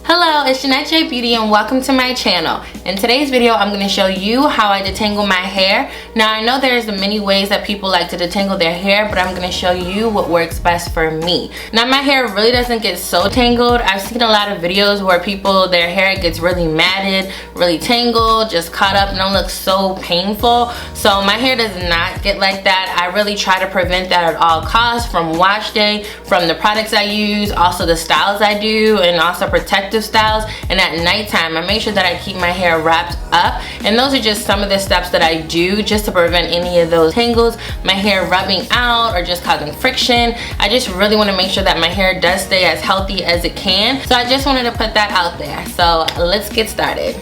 Hello, it's Jeanette J Beauty and welcome to my channel. In today's video, I'm going to show you how I detangle my hair. Now, I know there's many ways that people like to detangle their hair, but I'm going to show you what works best for me. Now, my hair really doesn't get so tangled. I've seen a lot of videos where their hair gets really matted, really tangled, just caught up, and it looks so painful. So my hair does not get like that. I really try to prevent that at all costs, from wash day, from the products I use, also the styles I do, and also protective styles. And at nighttime, I make sure that I keep my hair wrapped up, and those are just some of the steps that I do just to prevent any of those tangles, my hair rubbing out or just causing friction. I just really want to make sure that my hair does stay as healthy as it can, so I just wanted to put that out there. So let's get started.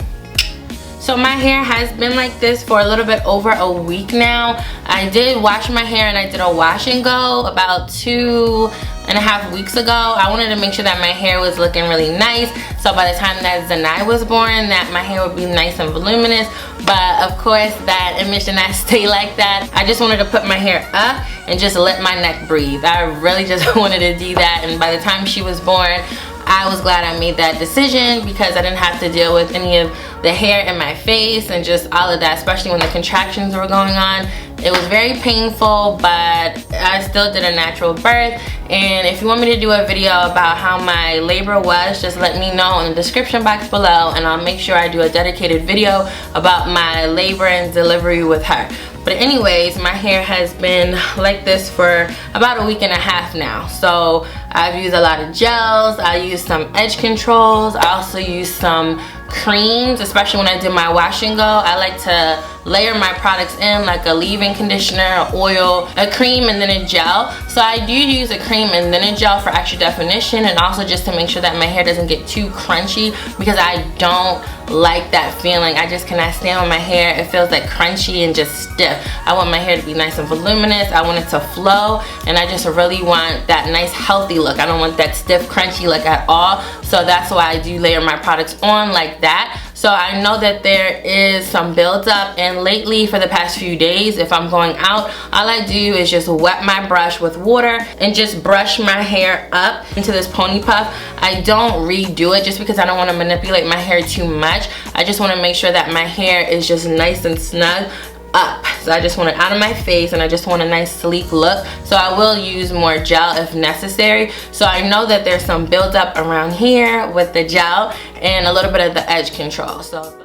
So my hair has been like this for a little bit over a week now. I did wash my hair and I did a wash and go about 2.5 weeks ago. I wanted to make sure that my hair was looking really nice, so by the time that Zanai was born, that my hair would be nice and voluminous. But of course that image did not stay like that. I just wanted to put my hair up and just let my neck breathe. I really just wanted to do that, and by the time she was born, I was glad I made that decision because I didn't have to deal with any of the hair in my face and just all of that, especially when the contractions were going on. It was very painful, but I still did a natural birth. And if you want me to do a video about how my labor was, just let me know in the description box below, and I'll make sure I do a dedicated video about my labor and delivery with her. But anyways, my hair has been like this for about a week and a half now. So I've used a lot of gels, I used some edge controls, I also used some creams, especially when I do my wash and go. I like to layer my products in, like a leave-in conditioner, oil, a cream, and then a gel. So I do use a cream and then a gel for extra definition, and also just to make sure that my hair doesn't get too crunchy, because I don't like that feeling. I just cannot stand on my hair. It feels like crunchy and just stiff. I want my hair to be nice and voluminous. I want it to flow, and I just really want that nice healthy look. I don't want that stiff crunchy look at all. So that's why I do layer my products on like that. So I know that there is some buildup, and lately for the past few days, if I'm going out, all I do is just wet my brush with water and just brush my hair up into this pony puff. I don't redo it just because I don't want to manipulate my hair too much. I just want to make sure that my hair is just nice and snug up. So I just want it out of my face, and I just want a nice sleek look. So I will use more gel if necessary. So I know that there's some buildup around here with the gel and a little bit of the edge control. So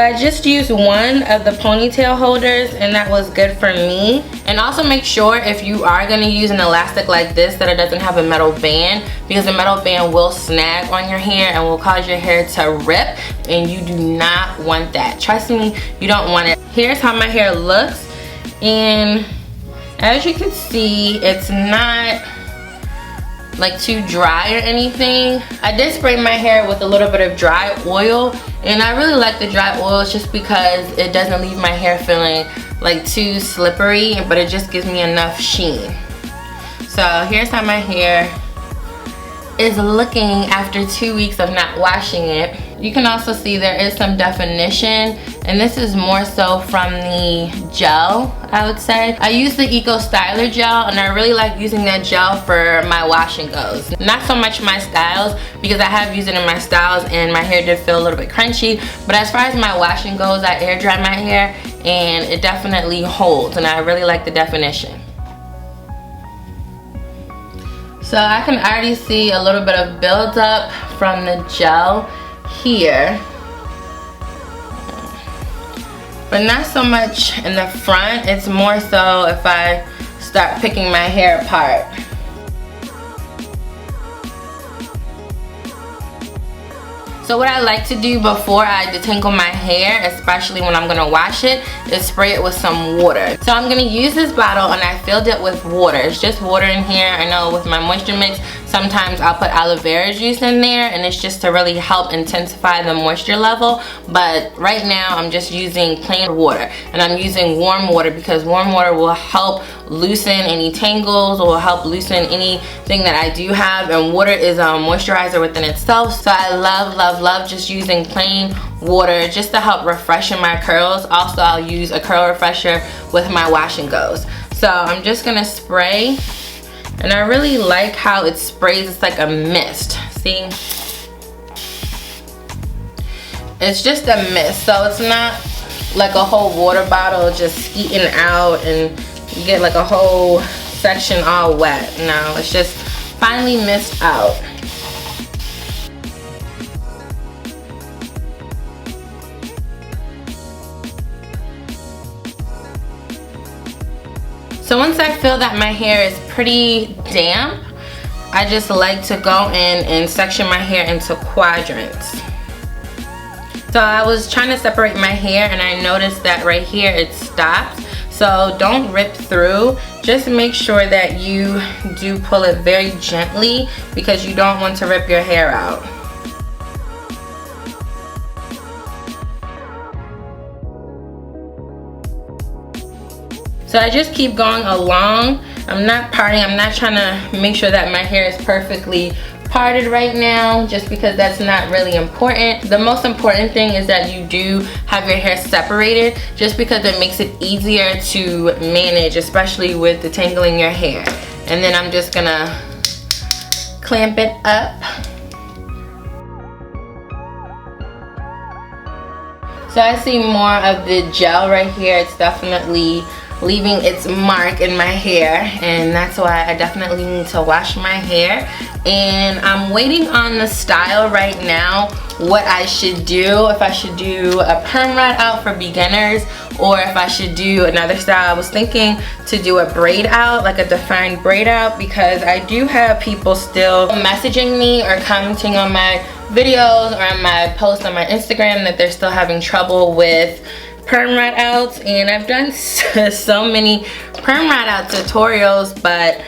I just used one of the ponytail holders, and that was good for me. And also make sure, if you are going to use an elastic like this, that it doesn't have a metal band, because the metal band will snag on your hair and will cause your hair to rip, and you do not want that. Trust me, you don't want it. Here's how my hair looks, and as you can see, it's not like too dry or anything. I did spray my hair with a little bit of dry oil, and I really like the dry oils just because it doesn't leave my hair feeling like too slippery, but it just gives me enough sheen. So here's how my hair is looking after 2 weeks of not washing it. You can also see there is some definition, and this is more so from the gel, I would say. I use the Eco Styler gel, and I really like using that gel for my wash and goes. Not so much my styles, because I have used it in my styles and my hair did feel a little bit crunchy, but as far as my wash and goes, I air dry my hair and it definitely holds, and I really like the definition. So I can already see a little bit of buildup from the gel here, but not so much in the front. It's more so if I start picking my hair apart. So what I like to do before I detangle my hair, especially when I'm gonna wash it, is spray it with some water. So I'm gonna use this bottle, and I filled it with water. It's just water in here. I know with my moisture mix, sometimes I'll put aloe vera juice in there, and it's just to really help intensify the moisture level. But right now I'm just using plain water, and I'm using warm water because warm water will help loosen any tangles, or will help loosen anything that I do have, and water is a moisturizer within itself. So I love just using plain water just to help refreshen my curls. Also, I'll use a curl refresher with my wash and goes. So I'm just gonna spray, and I really like how it sprays. It's like a mist, see? It's just a mist, so it's not like a whole water bottle just skeeting out and you get like a whole section all wet. No, it's just finely mist out. So once I feel that my hair is pretty damp, I just like to go in and section my hair into quadrants. So I was trying to separate my hair and I noticed that right here it stops. So don't rip through, just make sure that you do pull it very gently because you don't want to rip your hair out. So I just keep going along. I'm not parting, I'm not trying to make sure that my hair is perfectly parted right now, just because that's not really important. The most important thing is that you do have your hair separated, just because it makes it easier to manage, especially with detangling your hair. And then I'm just gonna clamp it up. So I see more of the gel right here. It's definitely leaving its mark in my hair, and that's why I definitely need to wash my hair. And I'm waiting on the style right now, what I should do, if I should do a perm rod out for beginners or if I should do another style. I was thinking to do a braid out, like a defined braid out, because I do have people still messaging me or commenting on my videos or on my posts on my Instagram that they're still having trouble with perm rod outs. And I've done so many perm rod out tutorials, but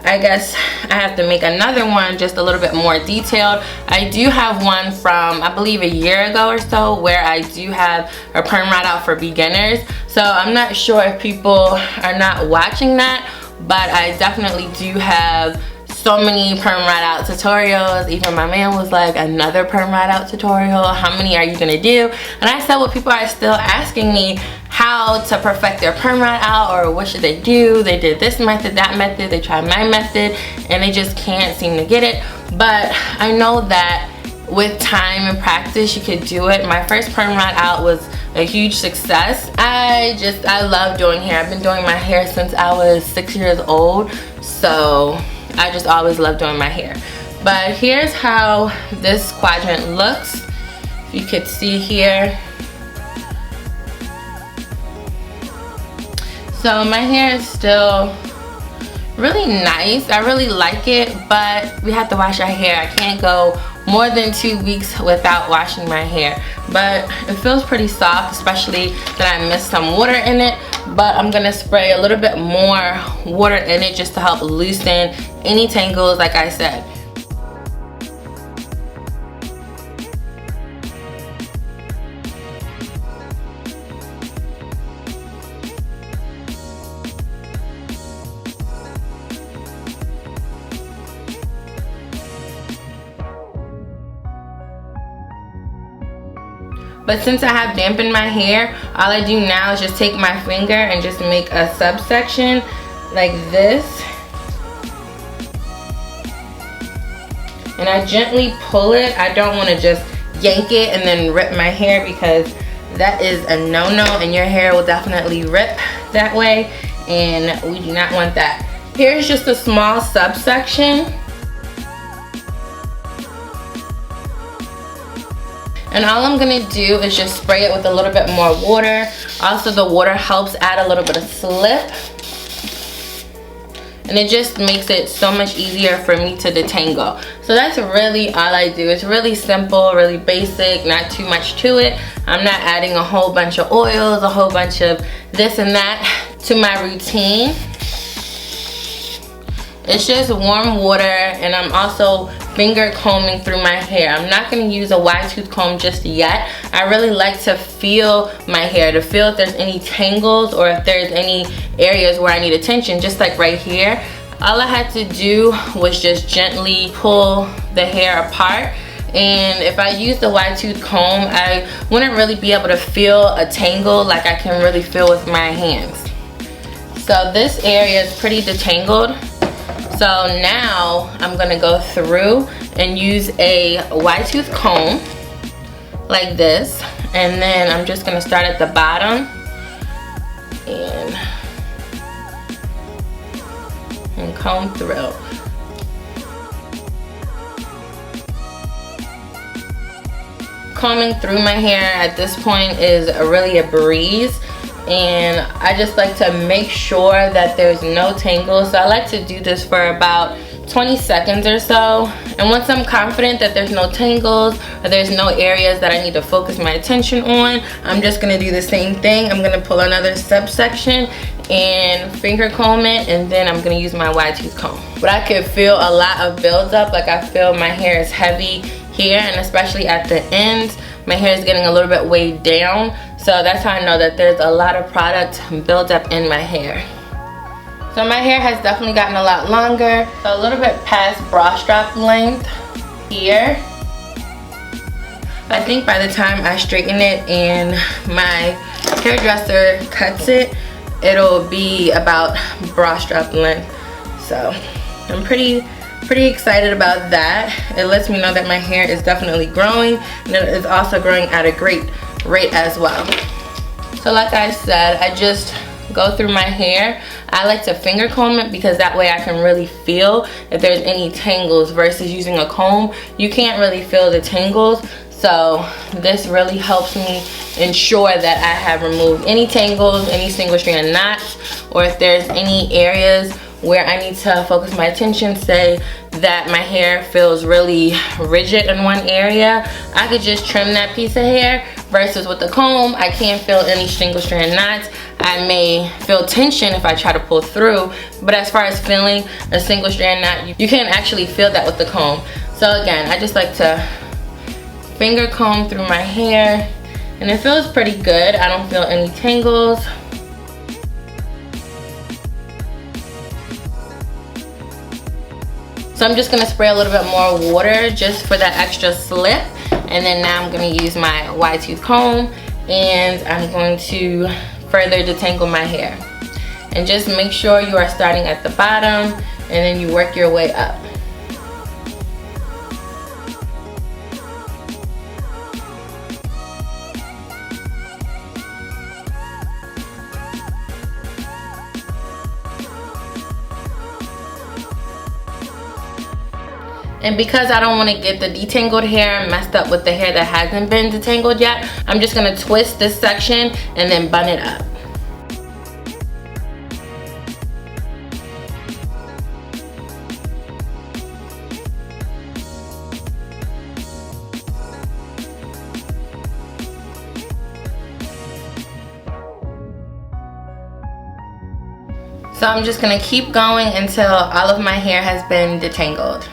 I guess I have to make another one just a little bit more detailed. I do have one from I believe a year ago or so where I do have a perm rod out for beginners. So I'm not sure if people are not watching that, but I definitely do have so many perm rod out tutorials. Even my man was like, another perm rod out tutorial, how many are you gonna do? And I said, well, people are still asking me how to perfect their perm rod out, or what should they do. They did this method, that method, they tried my method, and they just can't seem to get it. But I know that with time and practice you could do it. My first perm rod out was a huge success. I love doing hair. I've been doing my hair since I was 6 years old, so I just always love doing my hair. But here's how this quadrant looks. If you could see here. So my hair is still really nice. I really like it, but we have to wash our hair. I can't go more than 2 weeks without washing my hair. But it feels pretty soft, especially that I missed some water in it. But I'm gonna spray a little bit more water in it just to help loosen any tangles, like I said. But since I have dampened my hair, all I do now is just take my finger and just make a subsection like this. And I gently pull it. I don't want to just yank it and then rip my hair, because that is a no-no, and your hair will definitely rip that way, and we do not want that. Here's just a small subsection. And all I'm gonna do is just spray it with a little bit more water. Also, the water helps add a little bit of slip. And it just makes it so much easier for me to detangle. So that's really all I do. It's really simple, really basic, not too much to it. I'm not adding a whole bunch of oils, a whole bunch of this and that to my routine. It's just warm water, and I'm also finger combing through my hair. I'm not going to use a wide tooth comb just yet. I really like to feel my hair, to feel if there's any tangles or if there's any areas where I need attention, just like right here. All I had to do was just gently pull the hair apart. And if I use the wide tooth comb, I wouldn't really be able to feel a tangle like I can really feel with my hands. So this area is pretty detangled. So now I'm gonna go through and use a wide tooth comb like this, and then I'm just gonna start at the bottom and comb through. Combing through my hair at this point is really a breeze, and I just like to make sure that there's no tangles. So I like to do this for about 20 seconds or so, and once I'm confident that there's no tangles or there's no areas that I need to focus my attention on, I'm just gonna do the same thing. I'm gonna pull another subsection and finger comb it, and then I'm gonna use my wide tooth comb. But I could feel a lot of buildup. Like I feel my hair is heavy here, and especially at the ends, my hair is getting a little bit weighed down. So that's how I know that there's a lot of product buildup in my hair. So my hair has definitely gotten a lot longer, so a little bit past bra strap length here. I think by the time I straighten it and my hairdresser cuts it, it'll be about bra strap length. So I'm pretty excited about that. It lets me know that my hair is definitely growing, and it is also growing at a great rate as well. So like I said, I just go through my hair. I like to finger comb it because that way I can really feel if there's any tangles, versus using a comb. You can't really feel the tangles. So this really helps me ensure that I have removed any tangles, any single strand knots, or if there's any areas where I need to focus my attention, say that my hair feels really rigid in one area, I could just trim that piece of hair, versus with the comb, I can't feel any single strand knots. I may feel tension if I try to pull through, but as far as feeling a single strand knot, you can't actually feel that with the comb. So again, I just like to finger comb through my hair, and it feels pretty good. I don't feel any tangles. So I'm just gonna spray a little bit more water just for that extra slip. And then now I'm gonna use my wide tooth comb, and I'm going to further detangle my hair. And just make sure you are starting at the bottom and then you work your way up. And because I don't want to get the detangled hair messed up with the hair that hasn't been detangled yet, I'm just going to twist this section and then bun it up. So I'm just going to keep going until all of my hair has been detangled.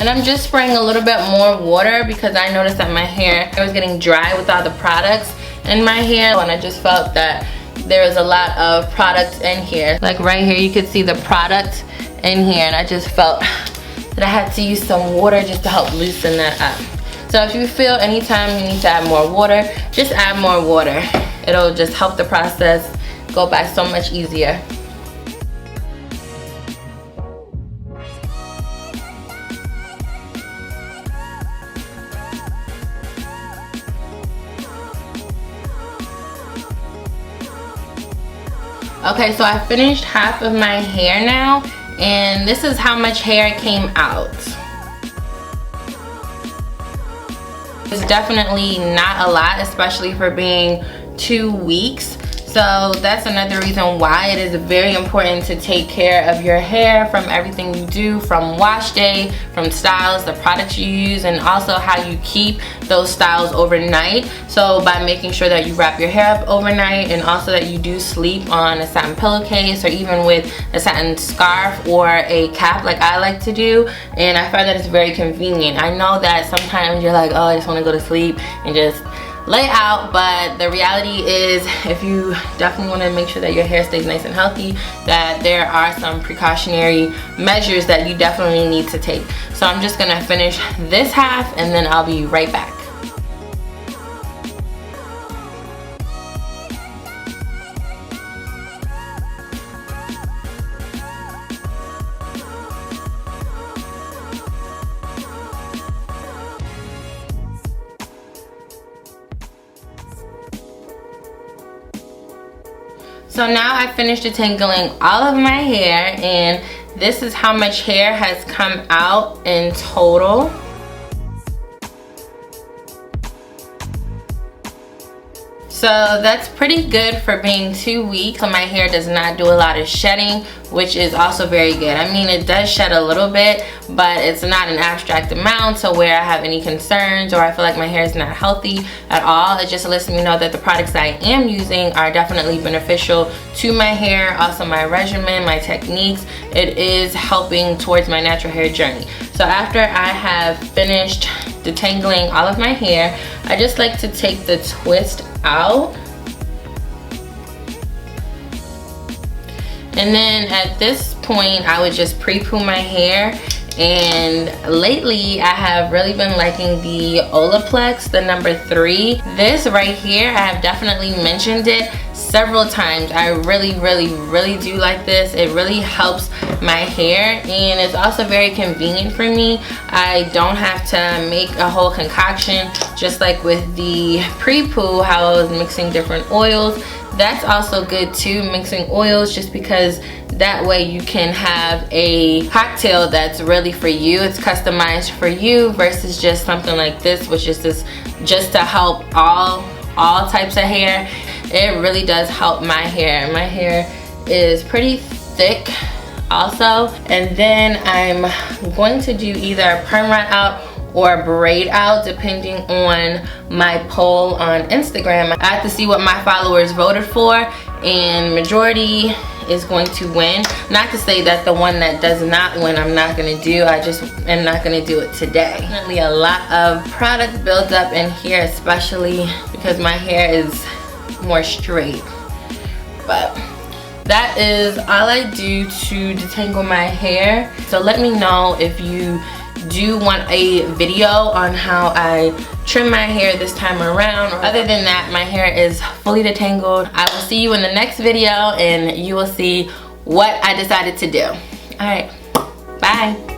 And I'm just spraying a little bit more water because I noticed that my hair was getting dry with all the products in my hair, and I just felt that there was a lot of product in here. Like right here, you could see the product in here, and I just felt that I had to use some water just to help loosen that up. So if you feel anytime you need to add more water, just add more water. It'll just help the process go by so much easier. Okay, so I finished half of my hair now, and this is how much hair came out. It's definitely not a lot, especially for being 2 weeks. So that's another reason why it is very important to take care of your hair from everything you do, from wash day, from styles, the products you use, and also how you keep those styles overnight. So by making sure that you wrap your hair up overnight, and also that you do sleep on a satin pillowcase or even with a satin scarf or a cap like I like to do. And I find that it's very convenient. I know that sometimes you're like, oh, I just want to go to sleep and just lay out, but the reality is, if you definitely want to make sure that your hair stays nice and healthy, that there are some precautionary measures that you definitely need to take. So I'm just gonna finish this half and then I'll be right back. So now I finished detangling all of my hair, and this is how much hair has come out in total. So that's pretty good for being 2 weeks. So my hair does not do a lot of shedding, which is also very good. I mean, it does shed a little bit, but it's not an abstract amount to where I have any concerns or I feel like my hair is not healthy at all. It just lets me know that the products I am using are definitely beneficial to my hair, also my regimen, my techniques. It is helping towards my natural hair journey. So after I have finished detangling all of my hair, I just like to take the twist out. And then at this point, I would just pre-poo my hair. And lately, I have really been liking the OLAPLEX, the number 3. This right here, I have definitely mentioned it several times. I really do like this. It really helps my hair, and it's also very convenient for me. I don't have to make a whole concoction, just like with the pre-poo, how I was mixing different oils. That's also good too, mixing oils, just because that way you can have a cocktail that's really for you. It's customized for you versus just something like this, which is just to help all types of hair. It really does help my hair. My hair is pretty thick also. And then I'm going to do either a perm run out or braid out, depending on my poll on Instagram. I have to see what my followers voted for, and majority is going to win. Not to say that the one that does not win I'm not gonna do. I just am not gonna do it today. Definitely a lot of product builds up in here, especially because my hair is more straight. But that is all I do to detangle my hair. So let me know if you do want a video on how I trim my hair this time around. Other than that, my hair is fully detangled. I will see you in the next video and you will see what I decided to do. All right, bye.